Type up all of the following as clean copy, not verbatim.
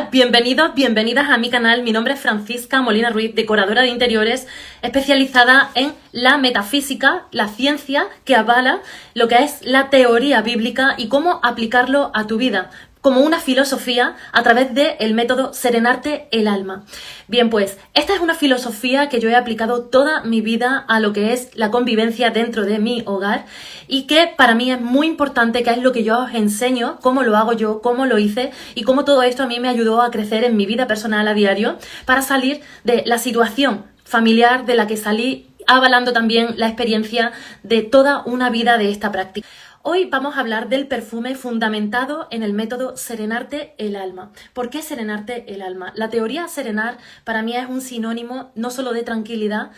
Bienvenidos, bienvenidas a mi canal. Mi nombre es Francisca Molina Ruiz, decoradora de interiores, especializada en la metafísica, la ciencia que avala lo que es la teoría bíblica y cómo aplicarlo a tu vida, como una filosofía a través del método Serenarte el Alma. Bien, pues esta es una filosofía que yo he aplicado toda mi vida a lo que es la convivencia dentro de mi hogar y que para mí es muy importante, que es lo que yo os enseño, cómo lo hago yo, cómo lo hice y cómo todo esto a mí me ayudó a crecer en mi vida personal a diario para salir de la situación familiar de la que salí, avalando también la experiencia de toda una vida de esta práctica. Hoy vamos a hablar del perfume fundamentado en el método Serenarte el Alma. ¿Por qué serenarte el alma? La teoría serenar para mí es un sinónimo no solo de tranquilidad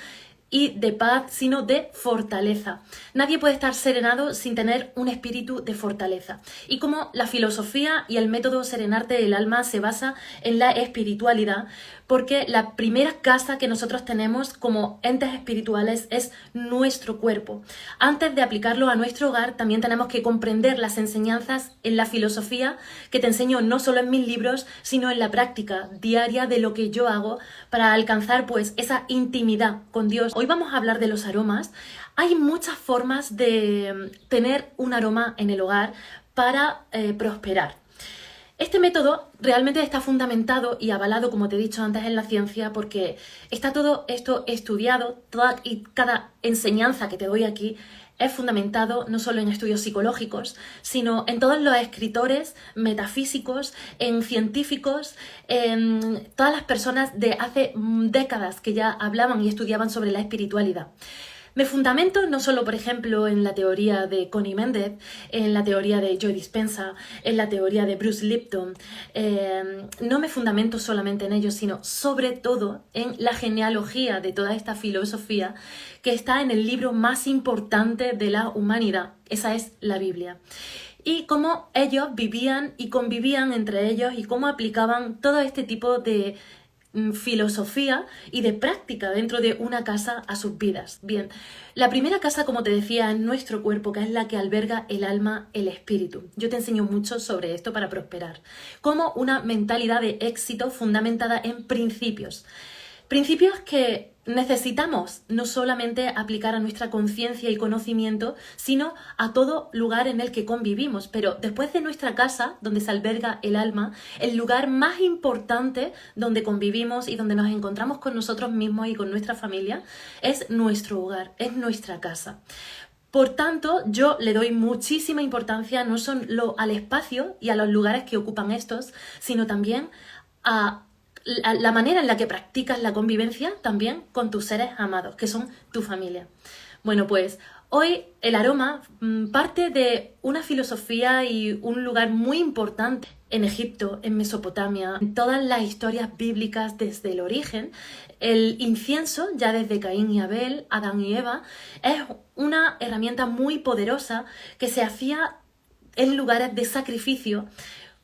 y de paz, sino de fortaleza. Nadie puede estar serenado sin tener un espíritu de fortaleza. Y como la filosofía y el método Serenarte el Alma se basa en la espiritualidad, porque la primera casa que nosotros tenemos como entes espirituales es nuestro cuerpo. Antes de aplicarlo a nuestro hogar, también tenemos que comprender las enseñanzas en la filosofía que te enseño no solo en mis libros, sino en la práctica diaria de lo que yo hago para alcanzar pues esa intimidad con Dios. Hoy vamos a hablar de los aromas. Hay muchas formas de tener un aroma en el hogar para prosperar. Este método realmente está fundamentado y avalado, como te he dicho antes, en la ciencia, porque está todo esto estudiado, toda y cada enseñanza que te doy aquí es fundamentado no solo en estudios psicológicos, sino en todos los escritores metafísicos, en científicos, en todas las personas de hace décadas que ya hablaban y estudiaban sobre la espiritualidad. Me fundamento no solo, por ejemplo, en la teoría de Connie Méndez, en la teoría de Joe Dispenza, en la teoría de Bruce Lipton. No me fundamento solamente en ellos, sino sobre todo en la genealogía de toda esta filosofía que está en el libro más importante de la humanidad. Esa es la Biblia. Y cómo ellos vivían y convivían entre ellos y cómo aplicaban todo este tipo de filosofía y de práctica dentro de una casa a sus vidas. Bien, la primera casa, como te decía, es nuestro cuerpo, que es la que alberga el alma, el espíritu. Yo te enseño mucho sobre esto para prosperar, como una mentalidad de éxito fundamentada en principios. Principios que necesitamos no solamente aplicar a nuestra conciencia y conocimiento, sino a todo lugar en el que convivimos. Pero después de nuestra casa, donde se alberga el alma, el lugar más importante donde convivimos y donde nos encontramos con nosotros mismos y con nuestra familia, es nuestro hogar, es nuestra casa. Por tanto, yo le doy muchísima importancia no solo al espacio y a los lugares que ocupan estos, sino también a la manera en la que practicas la convivencia también con tus seres amados, que son tu familia. Bueno, pues hoy el aroma parte de una filosofía y un lugar muy importante en Egipto, en Mesopotamia, en todas las historias bíblicas desde el origen. El incienso, ya desde Caín y Abel, Adán y Eva, es una herramienta muy poderosa que se hacía en lugares de sacrificio,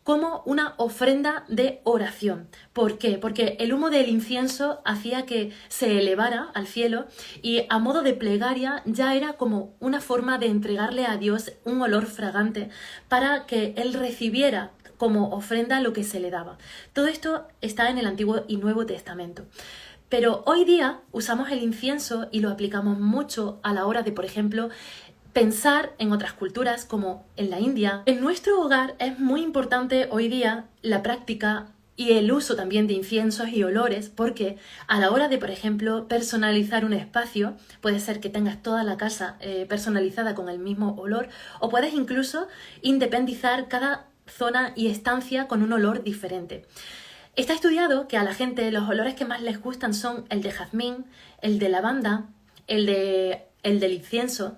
como una ofrenda de oración. ¿Por qué? Porque el humo del incienso hacía que se elevara al cielo y a modo de plegaria ya era como una forma de entregarle a Dios un olor fragante para que Él recibiera como ofrenda lo que se le daba. Todo esto está en el Antiguo y Nuevo Testamento. Pero hoy día usamos el incienso y lo aplicamos mucho a la hora de, por ejemplo, pensar en otras culturas como en la India. En nuestro hogar es muy importante hoy día la práctica y el uso también de inciensos y olores, porque a la hora de, por ejemplo, personalizar un espacio, puede ser que tengas toda la casa personalizada con el mismo olor, o puedes incluso independizar cada zona y estancia con un olor diferente. Está estudiado que a la gente los olores que más les gustan son el de jazmín, el de lavanda, el del incienso,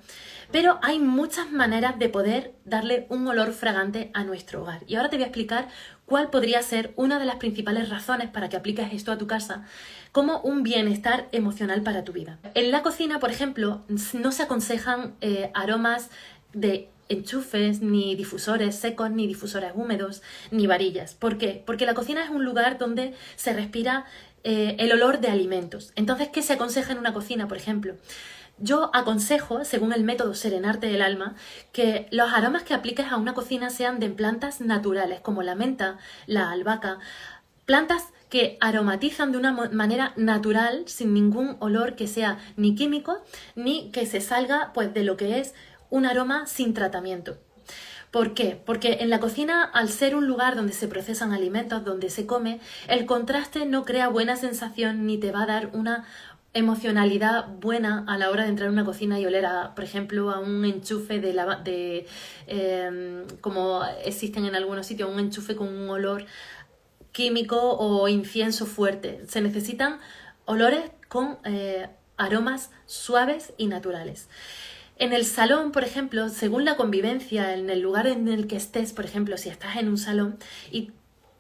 pero hay muchas maneras de poder darle un olor fragante a nuestro hogar. Y ahora te voy a explicar cuál podría ser una de las principales razones para que apliques esto a tu casa como un bienestar emocional para tu vida. En la cocina, por ejemplo, no se aconsejan aromas de enchufes, ni difusores secos, ni difusores húmedos, ni varillas. ¿Por qué? Porque la cocina es un lugar donde se respira el olor de alimentos. Entonces, ¿qué se aconseja en una cocina, por ejemplo? Yo aconsejo, según el método Serenarte el Alma, que los aromas que apliques a una cocina sean de plantas naturales, como la menta, la albahaca, Plantas que aromatizan de una manera natural, sin ningún olor que sea ni químico, ni que se salga pues, de lo que es un aroma sin tratamiento. ¿Por qué? Porque en la cocina, al ser un lugar donde se procesan alimentos, donde se come, el contraste no crea buena sensación ni te va a dar una emocionalidad buena a la hora de entrar en una cocina y oler, por ejemplo, a un enchufe como existen en algunos sitios, un enchufe con un olor químico o incienso fuerte. Se necesitan olores con aromas suaves y naturales. En el salón, por ejemplo, según la convivencia, en el lugar en el que estés, por ejemplo, si estás en un salón y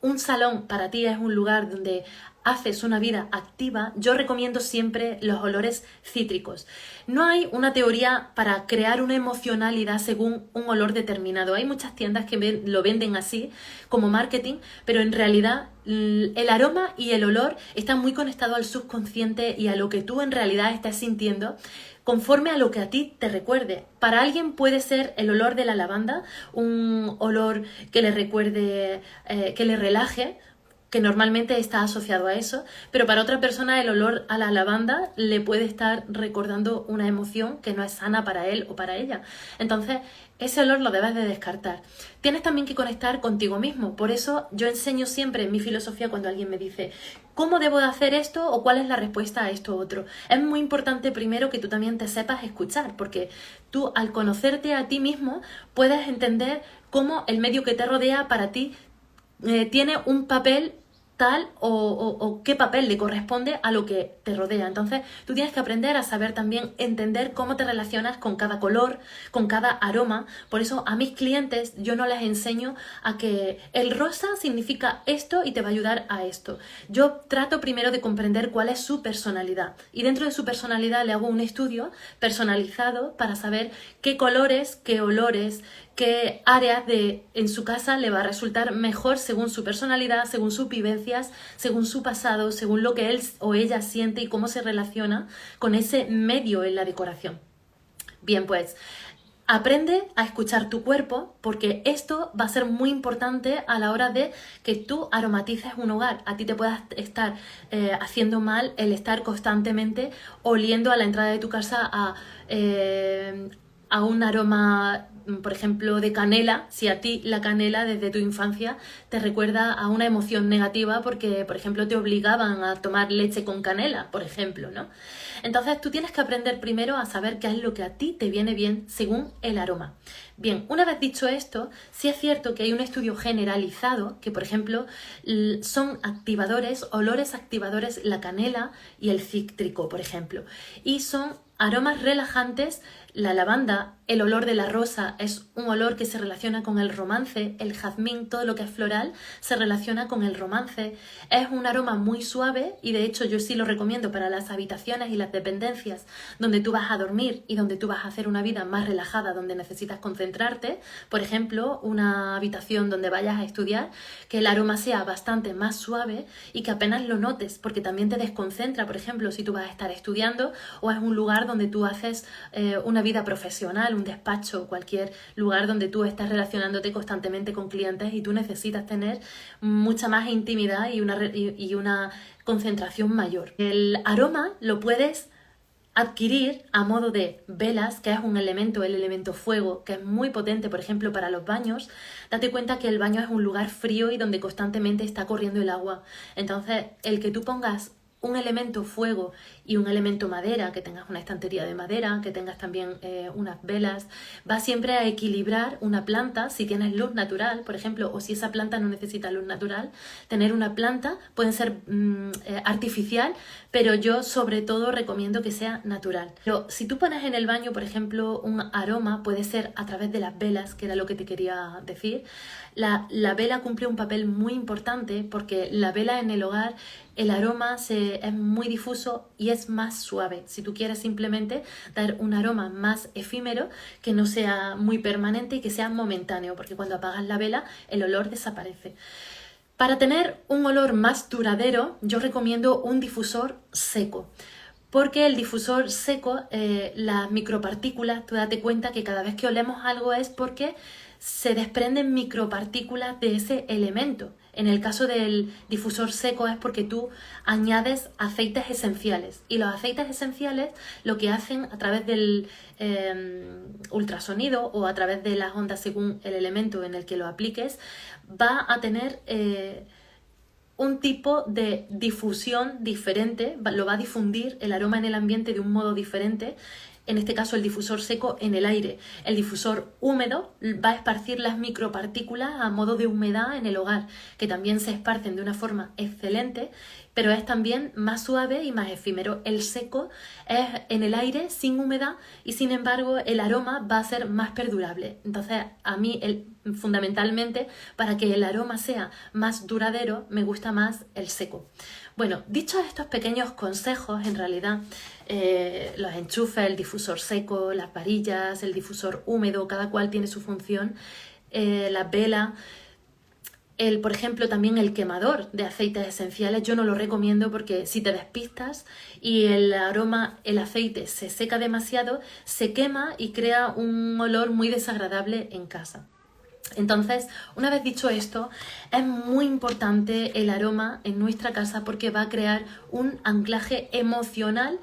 un salón para ti es un lugar donde haces una vida activa, yo recomiendo siempre los olores cítricos. No hay una teoría para crear una emocionalidad según un olor determinado. Hay muchas tiendas que lo venden así como marketing, pero en realidad el aroma y el olor están muy conectados al subconsciente y a lo que tú en realidad estás sintiendo conforme a lo que a ti te recuerde. Para alguien puede ser el olor de la lavanda, un olor que le recuerde, que le relaje, que normalmente está asociado a eso, pero para otra persona el olor a la lavanda le puede estar recordando una emoción que no es sana para él o para ella. Entonces, ese olor lo debes de descartar. Tienes también que conectar contigo mismo. Por eso yo enseño siempre en mi filosofía cuando alguien me dice ¿cómo debo de hacer esto o cuál es la respuesta a esto otro? Es muy importante primero que tú también te sepas escuchar, porque tú al conocerte a ti mismo puedes entender cómo el medio que te rodea para ti tiene un papel tal o qué papel le corresponde a lo que te rodea. Entonces tú tienes que aprender a saber también entender cómo te relacionas con cada color, con cada aroma. Por eso a mis clientes yo no les enseño a que el rosa significa esto y te va a ayudar a esto. Yo trato primero de comprender cuál es su personalidad y dentro de su personalidad le hago un estudio personalizado para saber qué colores, qué olores, qué áreas en su casa le va a resultar mejor según su personalidad, según sus vivencias, según su pasado, según lo que él o ella siente y cómo se relaciona con ese medio en la decoración. Bien, pues aprende a escuchar tu cuerpo porque esto va a ser muy importante a la hora de que tú aromatices un hogar. A ti te puedas estar haciendo mal el estar constantemente oliendo a la entrada de tu casa a un aroma, por ejemplo, de canela, si a ti la canela desde tu infancia te recuerda a una emoción negativa porque, por ejemplo, te obligaban a tomar leche con canela, por ejemplo, ¿no? Entonces tú tienes que aprender primero a saber qué es lo que a ti te viene bien según el aroma. Bien, una vez dicho esto, sí es cierto que hay un estudio generalizado que, por ejemplo, son activadores, olores activadores, la canela y el cítrico, por ejemplo, y son aromas relajantes. La lavanda, el olor de la rosa es un olor que se relaciona con el romance, el jazmín, todo lo que es floral, se relaciona con el romance. Es un aroma muy suave y de hecho yo sí lo recomiendo para las habitaciones y las dependencias donde tú vas a dormir y donde tú vas a hacer una vida más relajada, donde necesitas concentrarte. Por ejemplo, una habitación donde vayas a estudiar, que el aroma sea bastante más suave y que apenas lo notes, porque también te desconcentra, por ejemplo, si tú vas a estar estudiando o es un lugar donde tú haces una vida profesional, un despacho, cualquier lugar donde tú estás relacionándote constantemente con clientes y tú necesitas tener mucha más intimidad y una concentración mayor. El aroma lo puedes adquirir a modo de velas, que es un elemento, el elemento fuego, que es muy potente, por ejemplo, para los baños. Date cuenta que el baño es un lugar frío y donde constantemente está corriendo el agua. Entonces, el que tú pongas un elemento fuego y un elemento madera, que tengas una estantería de madera, que tengas también unas velas, va siempre a equilibrar una planta. Si tienes luz natural, por ejemplo, o si esa planta no necesita luz natural, tener una planta puede ser artificial, pero yo sobre todo recomiendo que sea natural. Pero si tú pones en el baño, por ejemplo, un aroma, puede ser a través de las velas, que era lo que te quería decir. La vela cumple un papel muy importante porque la vela en el hogar, el aroma es muy difuso y es más suave. Si tú quieres simplemente dar un aroma más efímero, que no sea muy permanente y que sea momentáneo, porque cuando apagas la vela el olor desaparece. Para tener un olor más duradero, yo recomiendo un difusor seco. Porque el difusor seco, las micropartículas, tú date cuenta que cada vez que olemos algo es porque se desprenden micropartículas de ese elemento. En el caso del difusor seco es porque tú añades aceites esenciales, y los aceites esenciales lo que hacen a través del ultrasonido o a través de las ondas según el elemento en el que lo apliques, va a tener un tipo de difusión diferente, lo va a difundir el aroma en el ambiente de un modo diferente. En este caso el difusor seco en el aire. El difusor húmedo va a esparcir las micropartículas a modo de humedad en el hogar, que también se esparcen de una forma excelente, pero es también más suave y más efímero. El seco es en el aire sin humedad y sin embargo el aroma va a ser más perdurable. Entonces a mí fundamentalmente para que el aroma sea más duradero me gusta más el seco. Bueno, dichos estos pequeños consejos, en realidad los enchufes, el difusor seco, las varillas, el difusor húmedo, cada cual tiene su función, las velas, por ejemplo, también el quemador de aceites esenciales, yo no lo recomiendo porque si te despistas y el aroma, el aceite se seca demasiado, se quema y crea un olor muy desagradable en casa. Entonces, una vez dicho esto, es muy importante el aroma en nuestra casa porque va a crear un anclaje emocional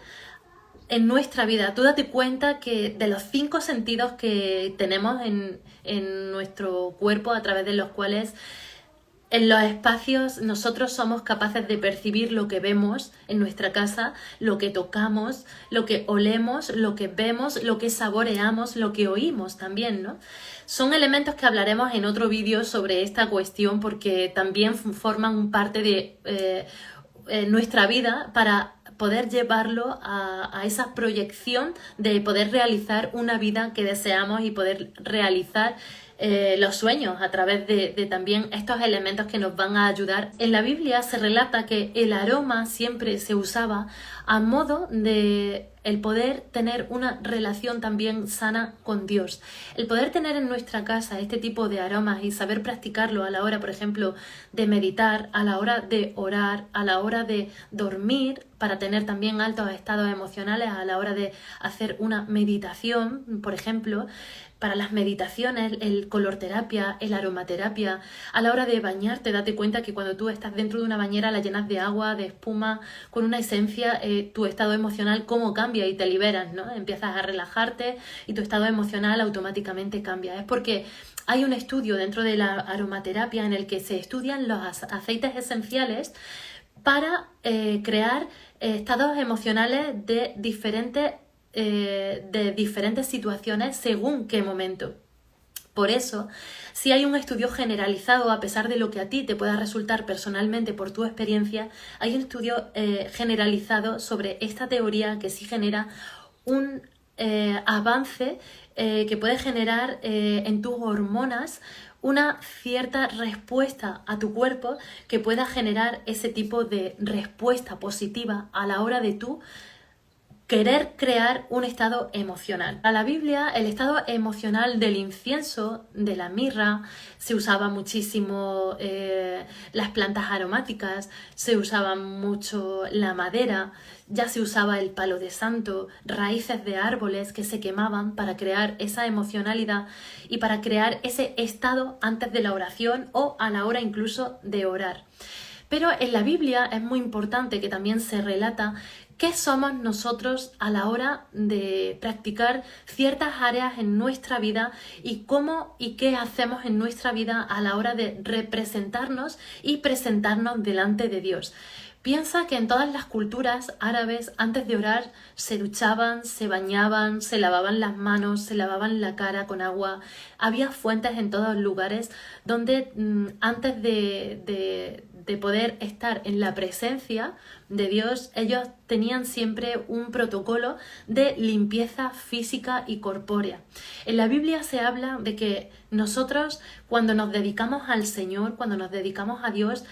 en nuestra vida. Tú date cuenta que de los 5 sentidos que tenemos en nuestro cuerpo, a través de los cuales en los espacios nosotros somos capaces de percibir lo que vemos en nuestra casa, lo que tocamos, lo que olemos, lo que vemos, lo que saboreamos, lo que oímos también, ¿no? Son elementos que hablaremos en otro vídeo sobre esta cuestión porque también forman parte de nuestra vida para poder llevarlo a esa proyección de poder realizar una vida que deseamos y poder realizar los sueños a través de también estos elementos que nos van a ayudar. En la Biblia se relata que el aroma siempre se usaba a modo de el poder tener una relación también sana con Dios. El poder tener en nuestra casa este tipo de aromas y saber practicarlo a la hora, por ejemplo, de meditar, a la hora de orar, a la hora de dormir, para tener también altos estados emocionales, a la hora de hacer una meditación, por ejemplo, para las meditaciones, el color terapia, el aromaterapia, a la hora de bañarte, date cuenta que cuando tú estás dentro de una bañera la llenas de agua, de espuma, con una esencia, tu estado emocional cómo cambia y te liberas, ¿no? Empiezas a relajarte y tu estado emocional automáticamente cambia. Es porque hay un estudio dentro de la aromaterapia en el que se estudian los aceites esenciales para crear estados emocionales de diferentes situaciones según qué momento. Por eso, si hay un estudio generalizado, a pesar de lo que a ti te pueda resultar personalmente por tu experiencia, hay un estudio generalizado sobre esta teoría que sí genera un avance que puede generar en tus hormonas una cierta respuesta a tu cuerpo que pueda generar ese tipo de respuesta positiva a la hora de tú querer crear un estado emocional. Para la Biblia, el estado emocional del incienso, de la mirra, se usaba muchísimo las plantas aromáticas, se usaba mucho la madera, ya se usaba el palo de santo, raíces de árboles que se quemaban para crear esa emocionalidad y para crear ese estado antes de la oración o a la hora incluso de orar. Pero en la Biblia es muy importante que también se relata qué somos nosotros a la hora de practicar ciertas áreas en nuestra vida y cómo y qué hacemos en nuestra vida a la hora de representarnos y presentarnos delante de Dios. Piensa que en todas las culturas árabes, antes de orar, se duchaban, se bañaban, se lavaban las manos, se lavaban la cara con agua. Había fuentes en todos lugares donde antes de poder estar en la presencia de Dios, ellos tenían siempre un protocolo de limpieza física y corpórea. En la Biblia se habla de que nosotros, cuando nos dedicamos al Señor, cuando nos dedicamos a Dios,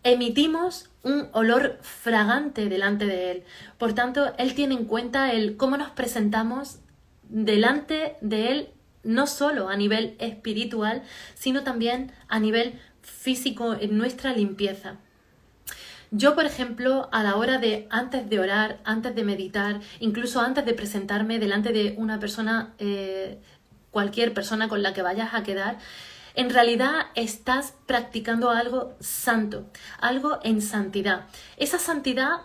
emitimos un olor fragante delante de Él. Por tanto, Él tiene en cuenta el cómo nos presentamos delante de Él, no solo a nivel espiritual, sino también a nivel físico en nuestra limpieza. Yo, por ejemplo, a la hora de, antes de orar, antes de meditar, incluso antes de presentarme delante de una persona, cualquier persona con la que vayas a quedar, en realidad estás practicando algo santo, algo en santidad. Esa santidad,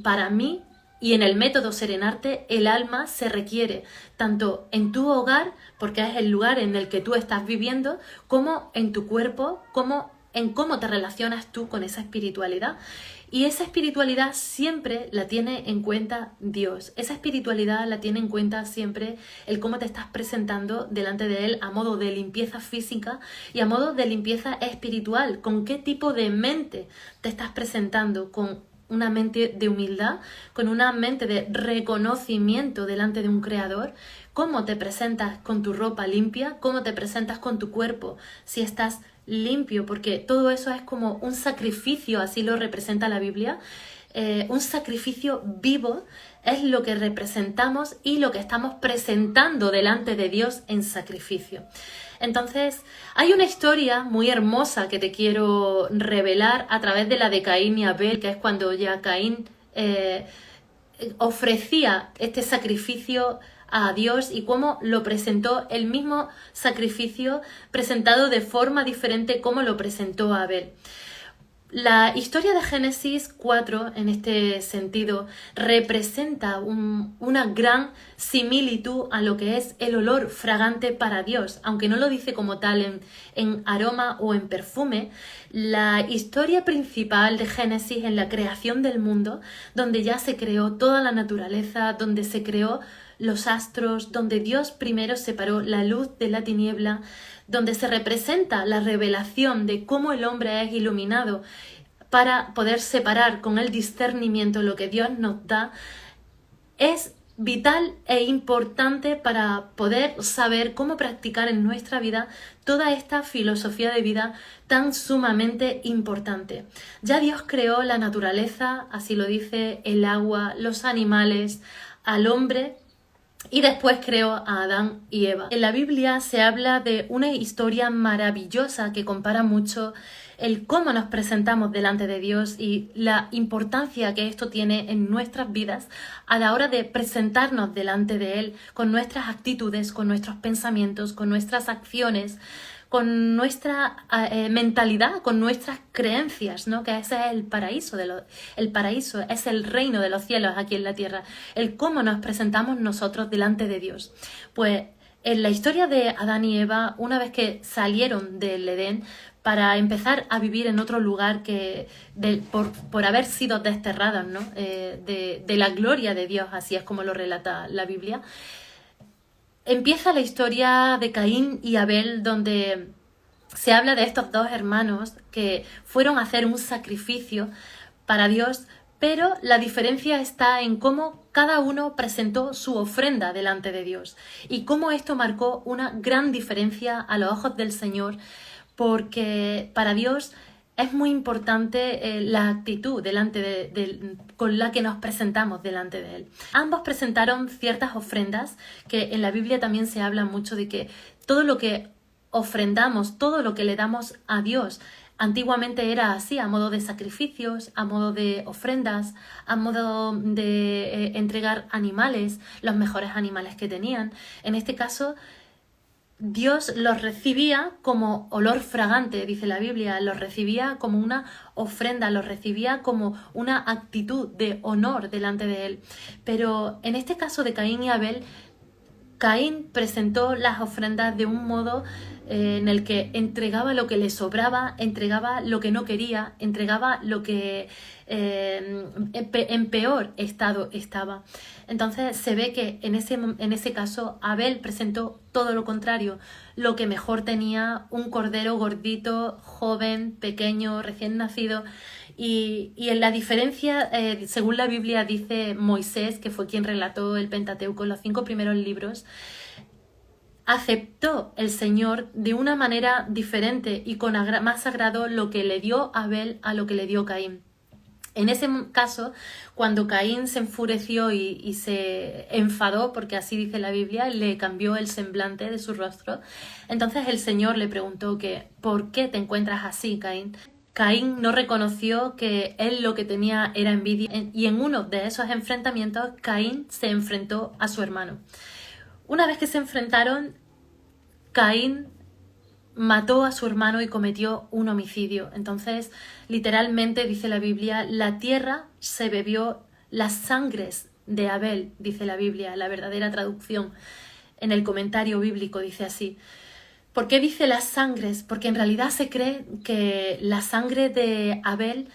para mí, y en el método Serenarte, el alma se requiere tanto en tu hogar, porque es el lugar en el que tú estás viviendo, como en tu cuerpo, como en cómo te relacionas tú con esa espiritualidad. Y esa espiritualidad siempre la tiene en cuenta Dios. Esa espiritualidad la tiene en cuenta siempre el cómo te estás presentando delante de Él a modo de limpieza física y a modo de limpieza espiritual. ¿Con qué tipo de mente te estás presentando? ¿Con una mente de humildad? ¿Con una mente de reconocimiento delante de un creador? ¿Cómo te presentas con tu ropa limpia? ¿Cómo te presentas con tu cuerpo si estás limpio? Porque todo eso es como un sacrificio, así lo representa la Biblia. Un sacrificio vivo es lo que representamos y lo que estamos presentando delante de Dios en sacrificio. Entonces, hay una historia muy hermosa que te quiero revelar a través de la de Caín y Abel, que es cuando ya Caín ofrecía este sacrificio a Dios y cómo lo presentó, el mismo sacrificio presentado de forma diferente como lo presentó Abel. La historia de Génesis 4, en este sentido, representa una gran similitud a lo que es el olor fragante para Dios. Aunque no lo dice como tal en aroma o en perfume, la historia principal de Génesis en la creación del mundo, donde ya se creó toda la naturaleza, donde se creó los astros, donde Dios primero separó la luz de la tiniebla, donde se representa la revelación de cómo el hombre es iluminado para poder separar con el discernimiento lo que Dios nos da, es vital e importante para poder saber cómo practicar en nuestra vida toda esta filosofía de vida tan sumamente importante. Ya Dios creó la naturaleza, así lo dice, el agua, los animales, al hombre, y después creó a Adán y Eva. En la Biblia se habla de una historia maravillosa que compara mucho el cómo nos presentamos delante de Dios y la importancia que esto tiene en nuestras vidas a la hora de presentarnos delante de Él con nuestras actitudes, con nuestros pensamientos, con nuestras acciones, con nuestra mentalidad, con nuestras creencias, ¿no? Que ese es el paraíso, el paraíso es el reino de los cielos aquí en la tierra, el cómo nos presentamos nosotros delante de Dios. Pues en la historia de Adán y Eva, una vez que salieron del Edén para empezar a vivir en otro lugar por haber sido desterradas, ¿no? de la gloria de Dios, así es como lo relata la Biblia, empieza la historia de Caín y Abel, donde se habla de estos dos hermanos que fueron a hacer un sacrificio para Dios, pero la diferencia está en cómo cada uno presentó su ofrenda delante de Dios y cómo esto marcó una gran diferencia a los ojos del Señor, porque para Dios es muy importante la actitud con la que nos presentamos delante de Él. Ambos presentaron ciertas ofrendas, que en la Biblia también se habla mucho de que todo lo que ofrendamos, todo lo que le damos a Dios, antiguamente era así, a modo de sacrificios, a modo de ofrendas, a modo de entregar animales, los mejores animales que tenían. En este caso, Dios los recibía como olor fragante, dice la Biblia, los recibía como una ofrenda, los recibía como una actitud de honor delante de Él. Pero en este caso de Caín y Abel, Caín presentó las ofrendas de un modo en el que entregaba lo que le sobraba, entregaba lo que no quería, entregaba lo que en peor estado estaba. Entonces se ve que en ese caso Abel presentó todo lo contrario, lo que mejor tenía, un cordero gordito, joven, pequeño, recién nacido. Y en la diferencia, según la Biblia dice Moisés, que fue quien relató el Pentateuco, los 5 primeros libros, aceptó el Señor de una manera diferente y con más agrado lo que le dio Abel a lo que le dio Caín. En ese caso, cuando Caín se enfureció y se enfadó, porque así dice la Biblia, le cambió el semblante de su rostro, entonces el Señor le preguntó que ¿por qué te encuentras así, Caín? Caín no reconoció que él lo que tenía era envidia y en uno de esos enfrentamientos Caín se enfrentó a su hermano. Una vez que se enfrentaron, Caín mató a su hermano y cometió un homicidio. Entonces, literalmente, dice la Biblia, la tierra se bebió las sangres de Abel, dice la Biblia, la verdadera traducción. En el comentario bíblico dice así. ¿Por qué dice las sangres? Porque en realidad se cree que la sangre de Abel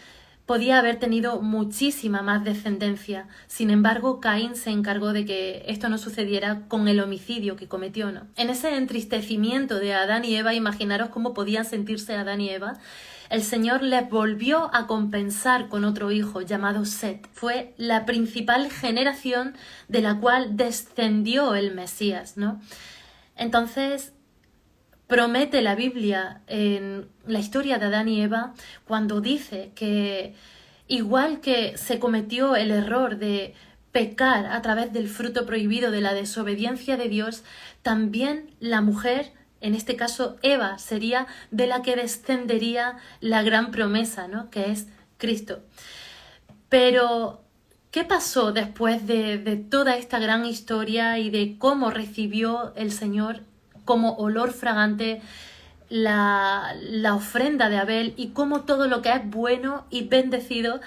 podía haber tenido muchísima más descendencia. Sin embargo, Caín se encargó de que esto no sucediera con el homicidio que cometió, ¿no? En ese entristecimiento de Adán y Eva, imaginaros cómo podían sentirse Adán y Eva. El Señor les volvió a compensar con otro hijo llamado Set. Fue la principal generación de la cual descendió el Mesías, ¿no? Entonces, promete la Biblia en la historia de Adán y Eva cuando dice que igual que se cometió el error de pecar a través del fruto prohibido de la desobediencia de Dios, también la mujer, en este caso Eva, sería de la que descendería la gran promesa, ¿no? Que es Cristo. Pero ¿qué pasó después de toda esta gran historia y de cómo recibió el Señor como olor fragante la ofrenda de Abel y cómo todo lo que es bueno y bendecido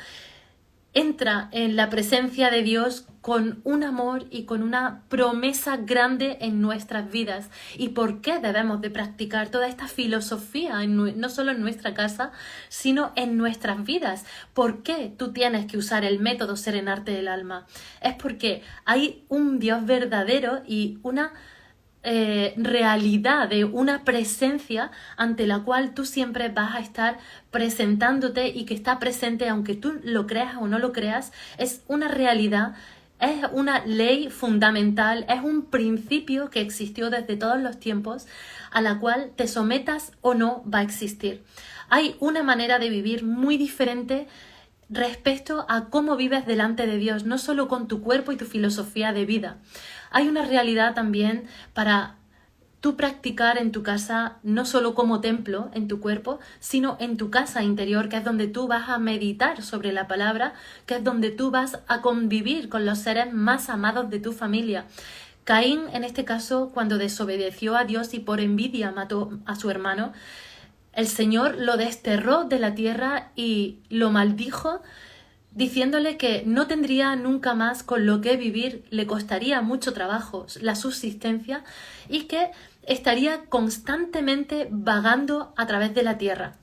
entra en la presencia de Dios con un amor y con una promesa grande en nuestras vidas? ¿Y por qué debemos de practicar toda esta filosofía no solo en nuestra casa, sino en nuestras vidas? ¿Por qué tú tienes que usar el método serenarte del alma? Es porque hay un Dios verdadero y una realidad, de una presencia ante la cual tú siempre vas a estar presentándote y que está presente aunque tú lo creas o no lo creas. Es una realidad, es una ley fundamental, es un principio que existió desde todos los tiempos, a la cual te sometas o no va a existir. Hay una manera de vivir muy diferente respecto a cómo vives delante de Dios, no solo con tu cuerpo y tu filosofía de vida. Hay una realidad también para tú practicar en tu casa, no solo como templo en tu cuerpo, sino en tu casa interior, que es donde tú vas a meditar sobre la palabra, que es donde tú vas a convivir con los seres más amados de tu familia. Caín, en este caso, cuando desobedeció a Dios y por envidia mató a su hermano, el Señor lo desterró de la tierra y lo maldijo, diciéndole que no tendría nunca más con lo que vivir, le costaría mucho trabajo la subsistencia y que estaría constantemente vagando a través de la tierra.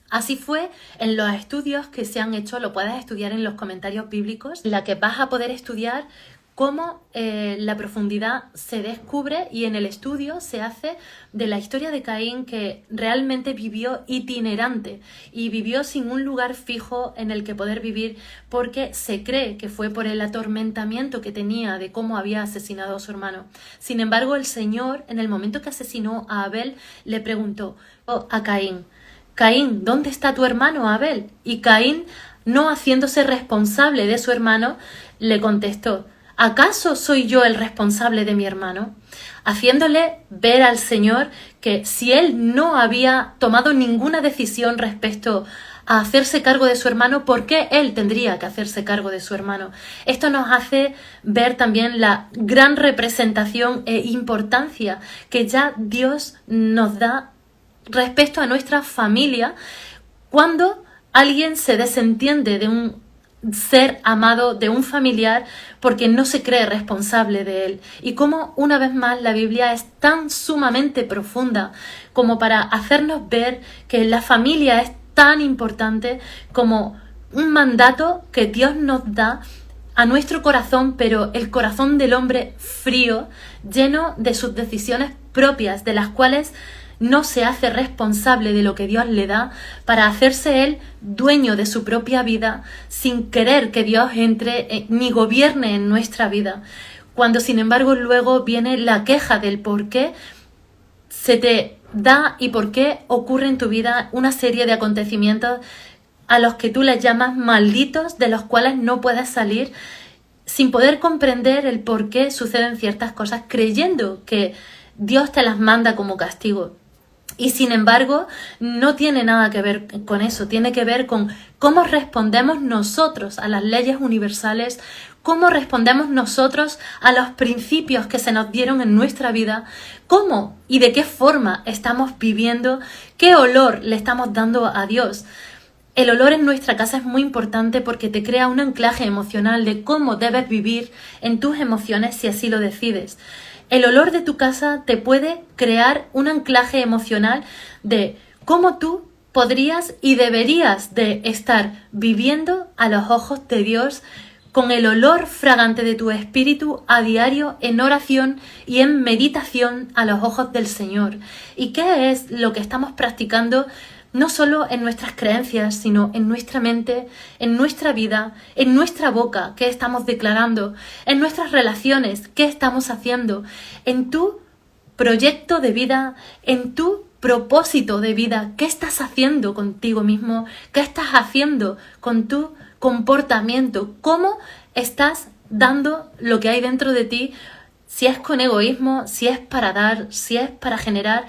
Así fue en los estudios que se han hecho, lo puedes estudiar en los comentarios bíblicos, en la que vas a poder estudiar cómo la profundidad se descubre, y en el estudio se hace de la historia de Caín, que realmente vivió itinerante y vivió sin un lugar fijo en el que poder vivir, porque se cree que fue por el atormentamiento que tenía de cómo había asesinado a su hermano. Sin embargo, el Señor, en el momento que asesinó a Abel, le preguntó a Caín: Caín, ¿dónde está tu hermano Abel? Y Caín, no haciéndose responsable de su hermano, le contestó: ¿acaso soy yo el responsable de mi hermano? Haciéndole ver al Señor que si él no había tomado ninguna decisión respecto a hacerse cargo de su hermano, ¿por qué él tendría que hacerse cargo de su hermano? Esto nos hace ver también la gran representación e importancia que ya Dios nos da respecto a nuestra familia cuando alguien se desentiende de un ser amado, de un familiar, porque no se cree responsable de él. Y como una vez más la Biblia es tan sumamente profunda como para hacernos ver que la familia es tan importante como un mandato que Dios nos da a nuestro corazón, pero el corazón del hombre frío, lleno de sus decisiones propias, de las cuales no se hace responsable de lo que Dios le da, para hacerse él dueño de su propia vida sin querer que Dios entre ni gobierne en nuestra vida. Cuando sin embargo luego viene la queja del por qué se te da y por qué ocurre en tu vida una serie de acontecimientos a los que tú les llamas malditos, de los cuales no puedes salir, sin poder comprender el por qué suceden ciertas cosas, creyendo que Dios te las manda como castigo. Y sin embargo, no tiene nada que ver con eso, tiene que ver con cómo respondemos nosotros a las leyes universales cómo respondemos nosotros a los principios que se nos dieron en nuestra vida, cómo y de qué forma estamos viviendo, qué olor le estamos dando a Dios. El olor en nuestra casa es muy importante porque te crea un anclaje emocional de cómo debes vivir en tus emociones si así lo decides. El olor de tu casa te puede crear un anclaje emocional de cómo tú podrías y deberías de estar viviendo a los ojos de Dios con el olor fragante de tu espíritu a diario en oración y en meditación a los ojos del Señor. ¿Y qué es lo que estamos practicando? No solo en nuestras creencias, sino en nuestra mente, en nuestra vida, en nuestra boca, qué estamos declarando, en nuestras relaciones, qué estamos haciendo, en tu proyecto de vida, en tu propósito de vida, qué estás haciendo contigo mismo, qué estás haciendo con tu comportamiento, cómo estás dando lo que hay dentro de ti, si es con egoísmo, si es para dar, si es para generar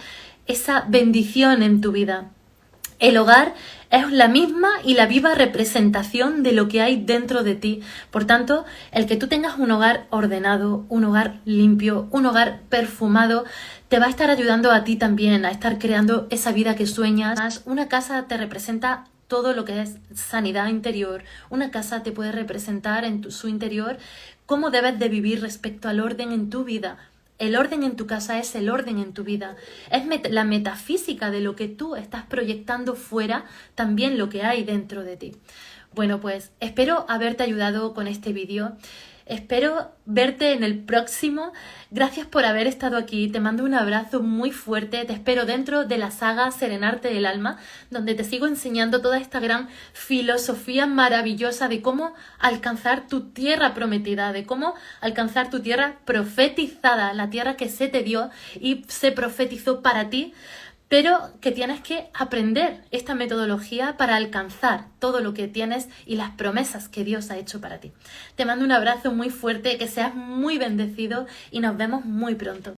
esa bendición en tu vida. El hogar es la misma y la viva representación de lo que hay dentro de ti. Por tanto, el que tú tengas un hogar ordenado, un hogar limpio, un hogar perfumado, te va a estar ayudando a ti también a estar creando esa vida que sueñas. Una casa te representa todo lo que es sanidad interior. Una casa te puede representar en su interior cómo debes de vivir respecto al orden en tu vida. El orden en tu casa es el orden en tu vida. Es la metafísica de lo que tú estás proyectando fuera, también lo que hay dentro de ti. Bueno, pues espero haberte ayudado con este vídeo. Espero verte en el próximo. Gracias por haber estado aquí. Te mando un abrazo muy fuerte. Te espero dentro de la saga Serenarte el Alma, donde te sigo enseñando toda esta gran filosofía maravillosa de cómo alcanzar tu tierra prometida, de cómo alcanzar tu tierra profetizada, la tierra que se te dio y se profetizó para ti, pero que tienes que aprender esta metodología para alcanzar todo lo que tienes y las promesas que Dios ha hecho para ti. Te mando un abrazo muy fuerte, que seas muy bendecido y nos vemos muy pronto.